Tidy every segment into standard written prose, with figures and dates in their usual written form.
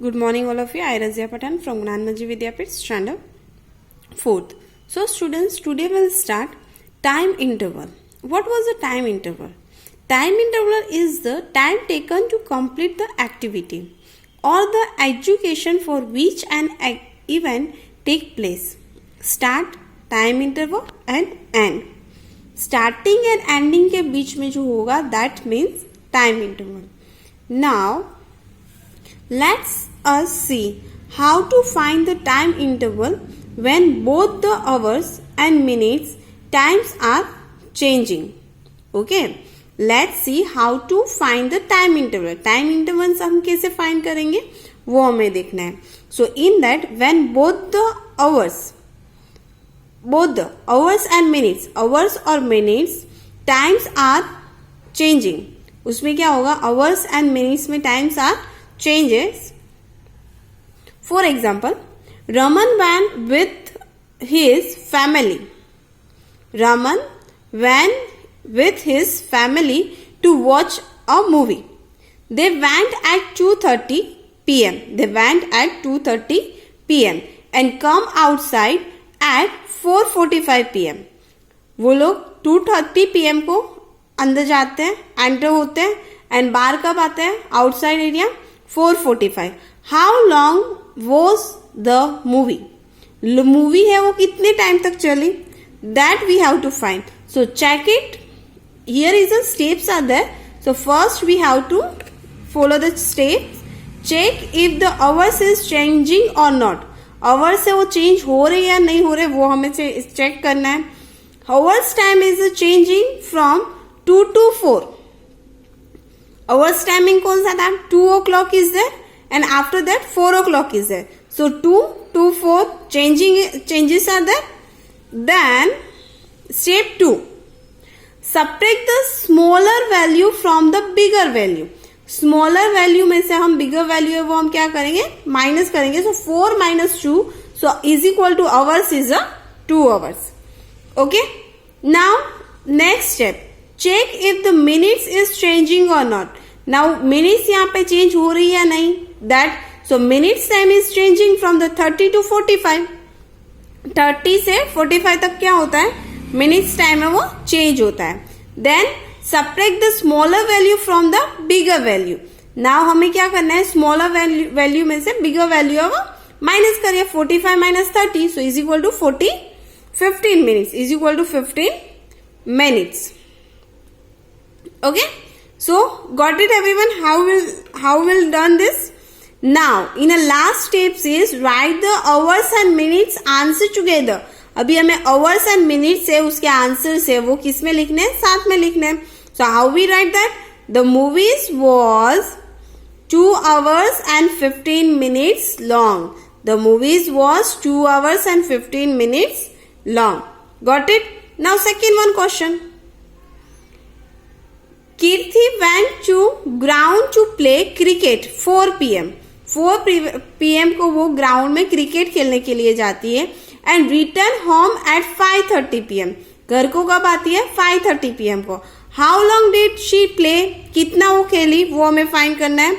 Good morning all of you. I Razia Patan from Gnanmanji Vidyapit, standard 4th. So students, today we'll start time interval. What was the time interval? Time interval is the time taken to complete the activity or the education for which an event take place. Start, time interval and end. Starting and ending के बीच में जो होगा that means time interval. Now let's us see how to find the time interval when both the hours and minutes times are changing. Okay, let's see how to find the time interval. Time interval हम कैसे find करेंगे वो हमें देखना है. So in that when both the hours and minutes, hours और minutes times are changing, उसमें क्या होगा hours and minutes में times are changes. For example, Raman went with his family. Raman went with his family to watch a movie. They went at 2:30 p.m. They went at 2:30 p.m. and come outside at 4:45 p.m. वो लोग 2:30 p.m. को अंदर जाते हैं, enter होते हैं and बाहर कब आते हैं outside area 4:45. How long was the movie? Movie है वो कितने टाइम तक चली that we have to find. So check it. Here is the steps are there. So first we have to follow the steps. Check if the hours is changing और नॉट. Hours है वो change हो रहे या नहीं हो रहे वो हमें चेक करना है. Hours time is changing from 2 to 4. Hours timing कौन सा था? 2 o'clock is there and after that 4 o'clock is there. So 2 to 4 changes are there. Then step 2, subtract the smaller value from the bigger value. Smaller value में से हम बिगर value है वो हम क्या करेंगे माइनस करेंगे. So 4 minus 2 so is equal to hours is 2 hours. Okay, now next step, check if the minutes is changing और नॉट. नाउ मिनट्स यहाँ पे चेंज हो रही है नहीं that. So minutes time is changing from the 30 to 45. 30 से 45 तक क्या होता है मिनट्स टाइम है वो चेंज होता है. Then subtract the smaller value from the bigger value. Now हमें क्या करना है smaller value में से bigger value है वो माइनस करिए. 45 minus 30 so is equal to 15 minutes is equal to 15 minutes. Okay, so got it everyone? How will done this? Now in a last steps is write the hours and minutes answer together. अभी हमें hours and minutes है उसके answer है वो किस में लिखने हैं साथ में लिखने हैं. So how we write that? The movies was 2 hours and 15 minutes long. The movies was 2 hours and 15 minutes long. Got it? Now second one question. Kirti went to ground to play cricket 4 p.m. 4 p.m. को वो ground में cricket खेलने के लिए जाती है and return home at 5:30 p.m. घर को कब आती है 5:30 p.m. को. How long did she play? कितना वो खेली वो हमें फाइंड करना है.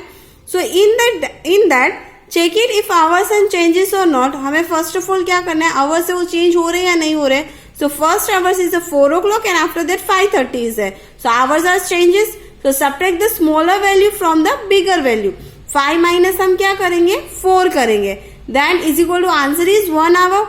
So in that check it if hours and changes or not. हमें फर्स्ट ऑफ ऑल क्या करना है आवर्स से वो चेंज हो रहे या नहीं हो रहे. So first hours is 4 o'clock and after that 5:30 is there. So hours are changes. So subtract the smaller value from the bigger value. 5 minus हम क्या करेंगे 4 करेंगे. Then is equal to answer is 1 hour.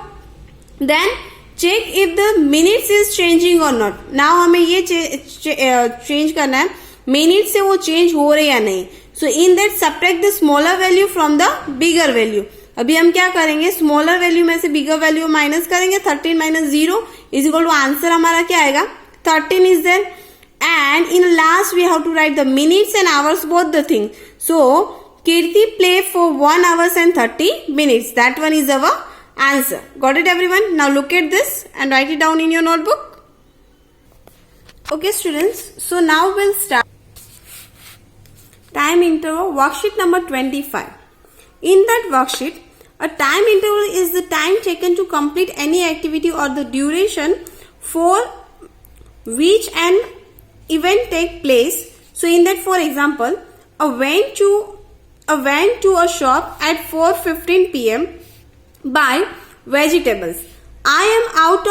Then check if the minutes is changing और not. Now हमें ये change करना है minute से वो चेंज हो रहे या नहीं. So in that subtract the smaller value from the bigger value. अभी हम क्या करेंगे स्मॉलर वैल्यू में से बिगर वैल्यू माइनस करेंगे. 13 minus 0 is equal to answer हमारा क्या आएगा 13 is there. And in last we have to write the minutes and hours both the thing. So Kirti play for 1 hour and 30 minutes. That one is our answer. Got it everyone? Now look at this and write it down in your notebook. Okay students, so now we'll start time interval worksheet number 25. In that worksheet, a time interval is the time taken to complete any activity or the duration for which an event take place. So in that, for example, a went to a shop at 4:15 p.m. buy vegetables. I am out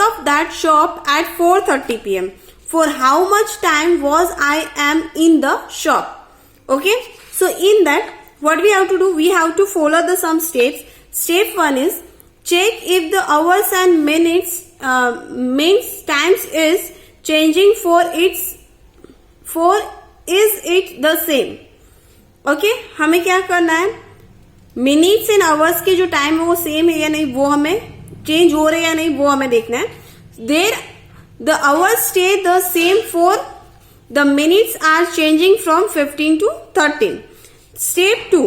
of that shop at 4:30 p.m. For how much time was I am in the shop? Okay, so in that what we have to do, we have to follow the some steps. Step 1 is check if the hours and minutes times is changing is it the same. Okay, हमें क्या करना है, minutes and hours के जो time है वो same है या नहीं, वो हमें चेंज हो रहे हैं या नहीं, वो हमें देखना है. There the hours stay the same for the minutes are changing from 15 to 13. Step 2,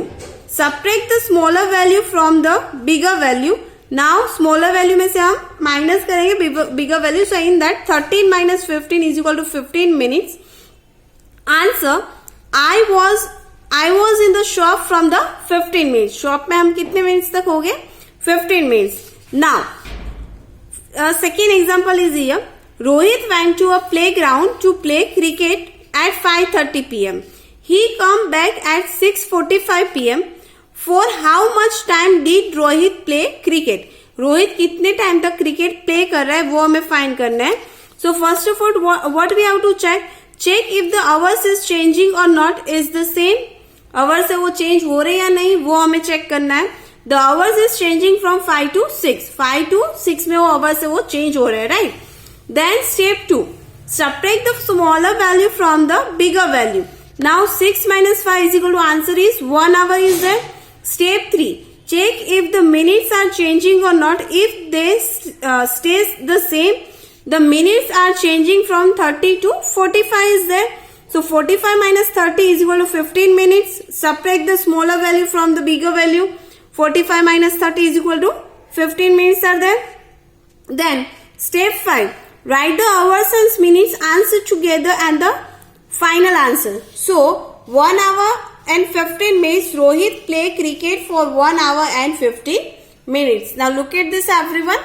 subtract the smaller value from the bigger value. Now smaller value में से हम माइनस करेंगे bigger value. So in that 13 minus 15 is equal to 15 minutes. Answer, I was in the shop from the 15 minutes. Shop में हम कितने minutes तक हो गए, 15 minutes. Now second example is here. Rohit went to a playground to play cricket at 5:30 p.m. He come back at 6:45 p.m. For how much time did Rohit play cricket? Rohit कितने time तक cricket play कर रहा है वो हमें find करना है. So first of all what we have to check if the hours is changing और not is the same. Hours है वो चेंज हो रहे या नहीं वो हमें चेक करना है. The hours is changing from 5 to 6. 5 to 6 में वो आवर्स है वो चेंज हो रहे हैं, right. Then step 2, subtract the smaller value from the bigger value. Now 6 minus 5 is equal to answer is 1 hour is there. Step 3, check if the minutes are changing or not. If they stays the same, the minutes are changing from 30 to 45 is there. So 45 minus 30 is equal to 15 minutes. Subtract the smaller value from the bigger value. 45 minus 30 is equal to 15 minutes are there. Then step 5, write the hours and minutes answer together and the final answer. So 1 hour and 15 minutes Rohit play cricket for 1 hour and 15 minutes. Now look at this everyone.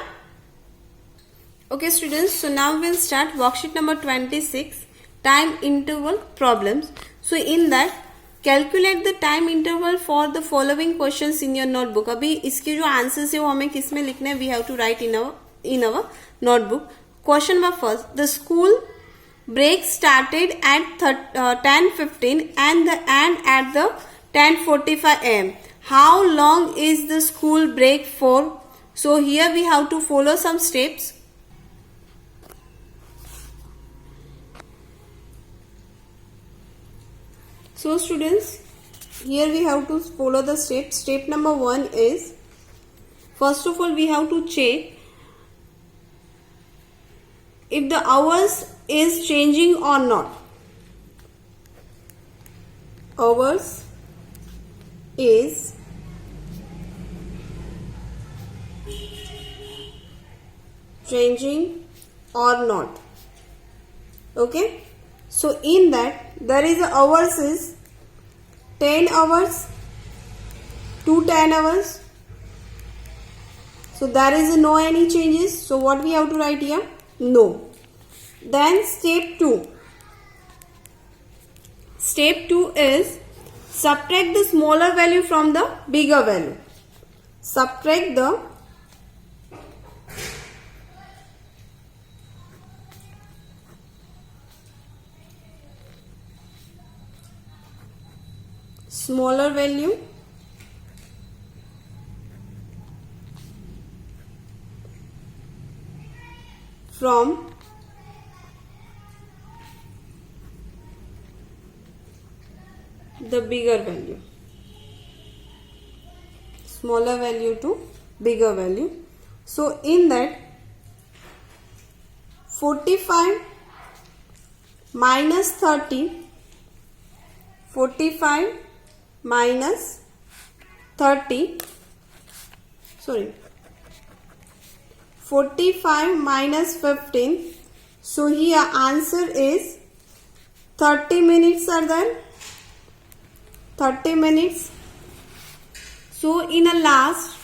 Okay students, so now we'll start worksheet number 26, time interval problems. So in that calculate the time interval for the following questions in your notebook. अभी इसके जो answers है वो हमें किस में लिखने हैं, we have to write in our notebook. Question number first, the school break started at 10:15 and at the 10:45 am. How long is the school break for? So here we have to follow some steps. So students, here we have to follow the steps. Step number 1 is, first of all we have to check if the hours is changing or not. Hours is changing or not. Okay, so in that there is a hours is 10 hours to 10 hours. So there is no any changes. So what we have to write here? No. Then step 2. Step 2 is subtract the smaller value from the bigger value. Subtract the smaller value from the bigger value. Smaller value to bigger value. So in that 45 minus 30, 45 minus 30, sorry, 45 minus 15. So here answer is 30 minutes are there. 30 minutes. So in a last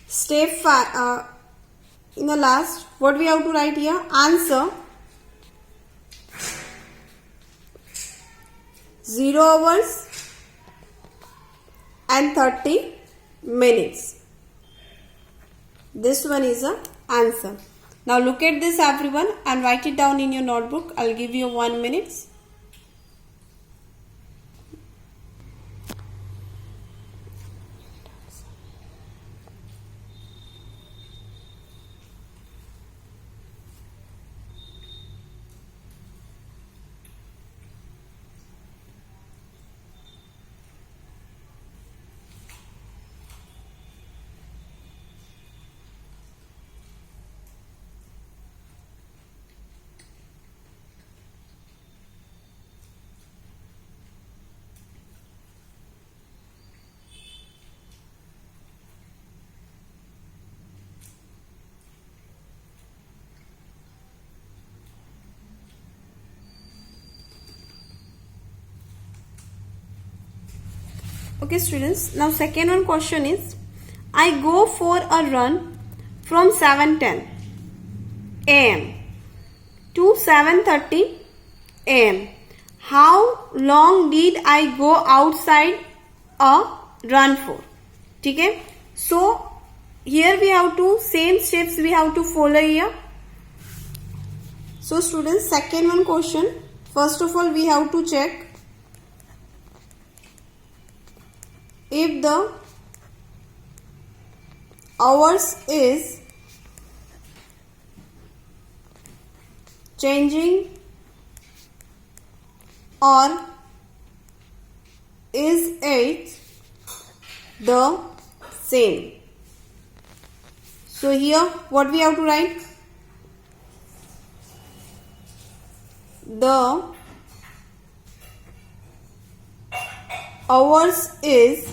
step 5, in the last what we have to write here? Answer 0 hours and 30 minutes. This one is the answer. Now look at this everyone and write it down in your notebook. I'll give you 1 minute. Okay students, now second one question is, I go for a run from 7:10 am to 7:30 am. How long did I go outside a run for? ठीक है, so here we have to same steps we have to follow here. So students, second one question, first of all we have to check if the hours is changing or is it the same. So here what we have to write? The hours is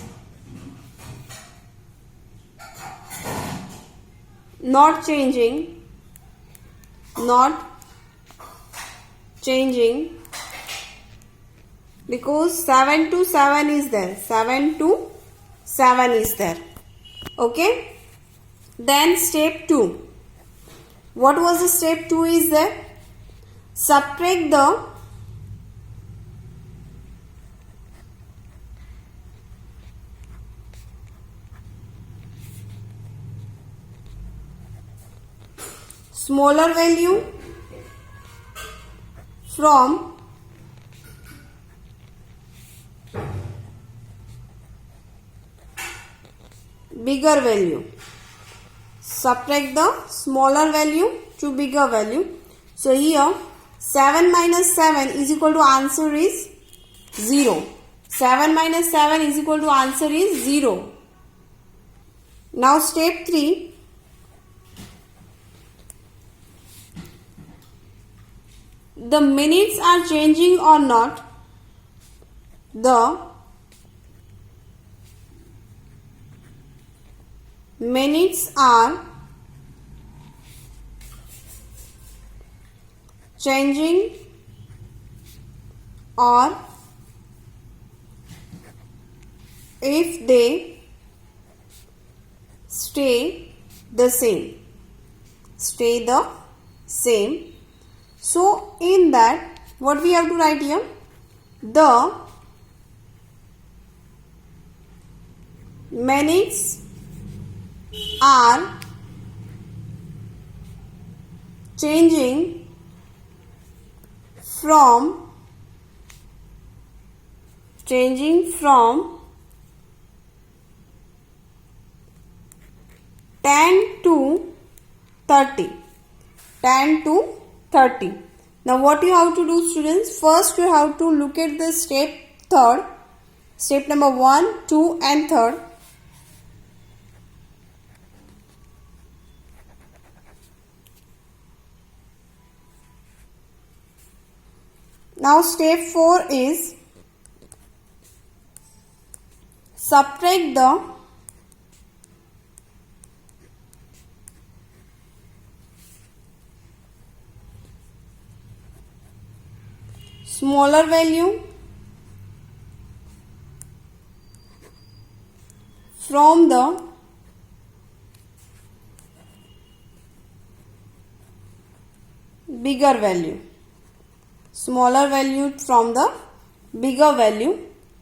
not changing because 7 to 7 is there. 7 to 7 is there. Okay. Then step 2. What was the step 2 is there? Subtract the smaller value from bigger value. Subtract the smaller value to bigger value. So here 7 minus 7 is equal to answer is 0. 7 minus 7 is equal to answer is 0. Now step 3. The minutes are changing or not. The minutes are changing or if they stay the same. Stay the same. So in that what we have to write here? The minutes are changing from 10 to 30. 10 to 30. Now what you have to do students? First you have to look at the step third. Step number 1, 2 and 3rd. Now step 4 is subtract the smaller value from the bigger value. Smaller value from the bigger value.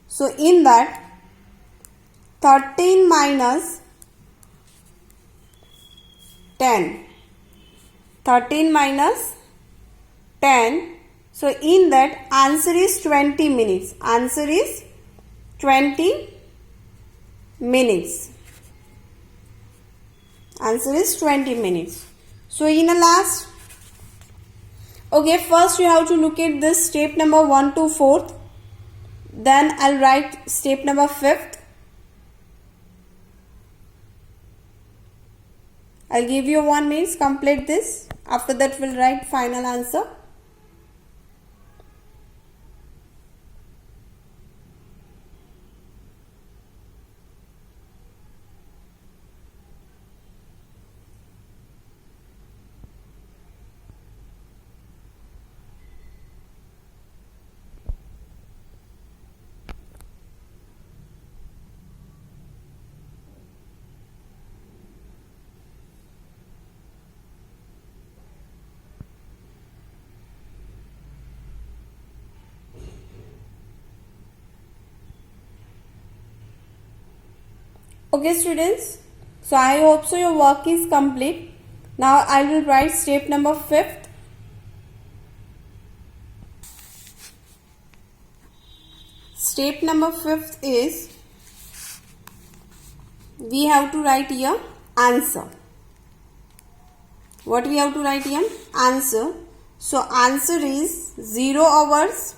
So in that 13 minus 10. 13 minus 10. So in that answer is 20 minutes. Answer is 20 minutes. Answer is 20 minutes. So in a last, okay, first you have to look at this step number 1 to 4th. Then I'll write step number 5th. I'll give you 1 minute, complete this. After that we'll write final answer. Okay students, so I hope so your work is complete. Now I will write step number 5th. Step number 5th is, we have to write here answer. What we have to write here? Answer. So answer is 0 hours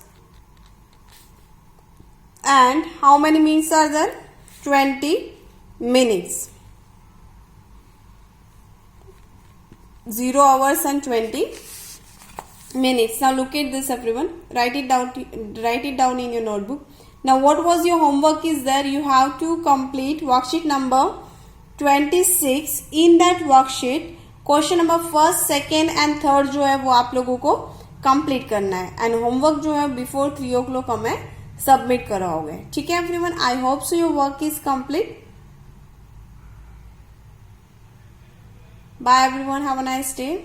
and how many minutes are there? 20 minutes. 0 hours and 20 minutes. Now look at this everyone. Write it down in your notebook. Now what was your homework is there? You have to complete worksheet number 26. In that worksheet question number 1st, 2nd and 3rd जो है वो आप लोगों को complete करना है and homework जो है बिफोर 3 o'clock हमें सबमिट कराओगे. ठीक है everyone, I hope so your work is complete. Bye everyone, have a nice day.